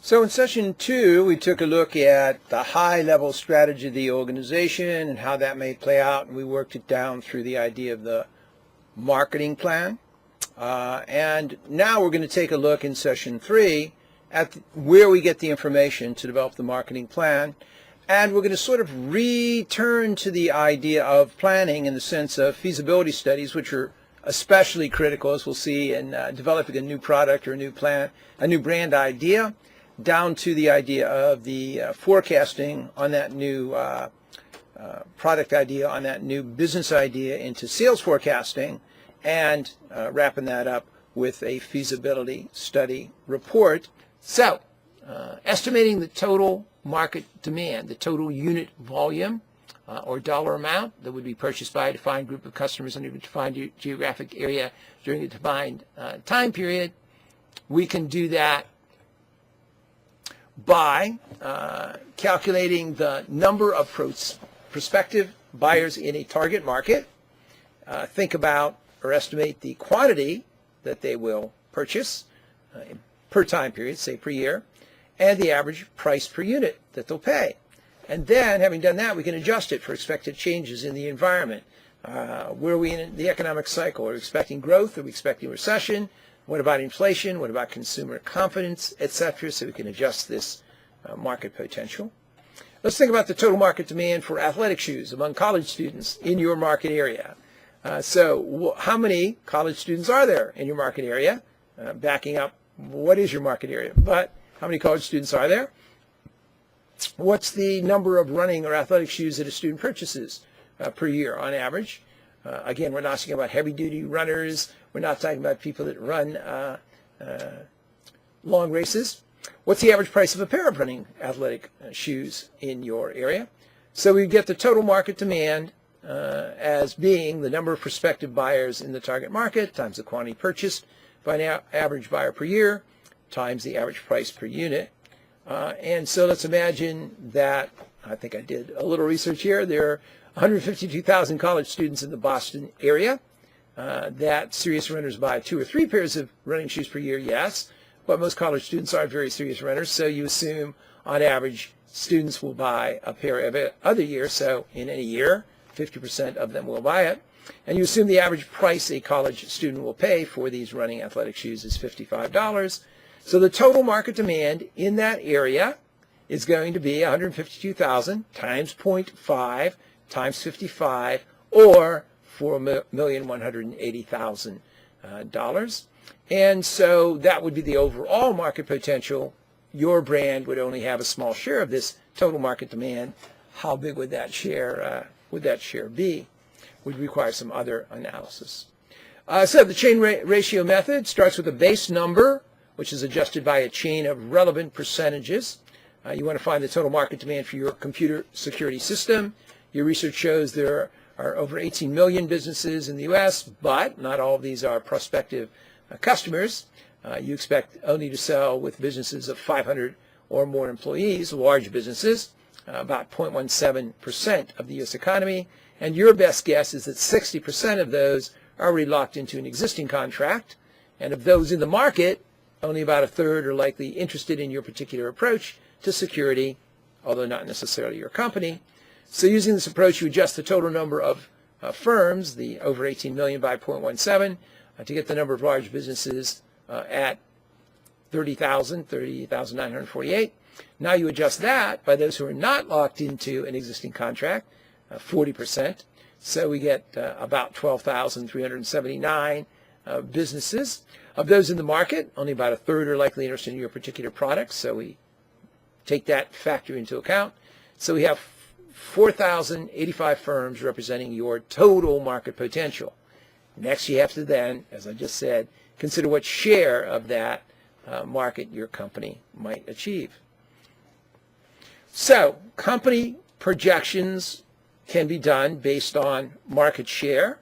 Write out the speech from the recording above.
So in session 2, we took a look at the high-level strategy of the organization and how that may play out, and we worked it down through the idea of the marketing plan. And now we're going to take a look in session 3 at where we get the information to develop the marketing plan. And we're going to sort of return to the idea of planning in the sense of feasibility studies, which are especially critical, as we'll see, in developing a new product or a new plan, a new brand idea, down to the idea of the forecasting on that new product idea, on that new business idea into sales forecasting, and wrapping that up with a feasibility study report. So, estimating the total market demand, the total unit volume or dollar amount that would be purchased by a defined group of customers under a defined geographic area during a defined time period. We can do that by calculating the number of prospective buyers in a target market. Think about or estimate the quantity that they will purchase per time period, say per year, and the average price per unit that they'll pay. And then, having done that, we can adjust it for expected changes in the environment. Where are we in the economic cycle? Are we expecting growth? Are we expecting recession? What about inflation? What about consumer confidence, etc.? So we can adjust this market potential. Let's think about the total market demand for athletic shoes among college students in your market area. So how many college students are there in your market area? Backing up, what is your market area? But how many college students are there? What's the number of running or athletic shoes that a student purchases per year on average? Again, we're not talking about heavy-duty runners. We're not talking about people that run long races. What's the average price of a pair of running athletic shoes in your area? So we get the total market demand as being the number of prospective buyers in the target market times the quantity purchased by an average buyer per year times the average price per unit. And so let's imagine that, I think I did a little research here, there are 152,000 college students in the Boston area. That serious runners buy 2 or 3 pairs of running shoes per year, yes, but most college students aren't very serious runners, so you assume on average students will buy a pair every other year, so in any year 50% of them will buy it. And you assume the average price a college student will pay for these running athletic shoes is $55. So the total market demand in that area is going to be 152,000 times 0.5 times 55, or $4,180,000. And so that would be the overall market potential. Your brand would only have a small share of this total market demand. How big would that share be? Would require some other analysis. So the chain ratio method starts with a base number, which is adjusted by a chain of relevant percentages. You want to find the total market demand for your computer security system. Your research shows there are over 18 million businesses in the U.S., but not all of these are prospective customers. You expect only to sell with businesses of 500 or more employees, large businesses, about 0.17% of the U.S. economy. And your best guess is that 60% of those are already locked into an existing contract. And of those in the market, only about a third are likely interested in your particular approach to security, although not necessarily your company. So using this approach, you adjust the total number of firms, the over 18 million by 0.17, to get the number of large businesses at 30,948. Now you adjust that by those who are not locked into an existing contract, 40%. So we get about 12,379 businesses. Of those in the market, only about a third are likely interested in your particular product, so we take that factor into account. So we have 4,085 firms representing your total market potential. Next, you have to then, as I just said, consider what share of that market your company might achieve. So company projections can be done based on market share.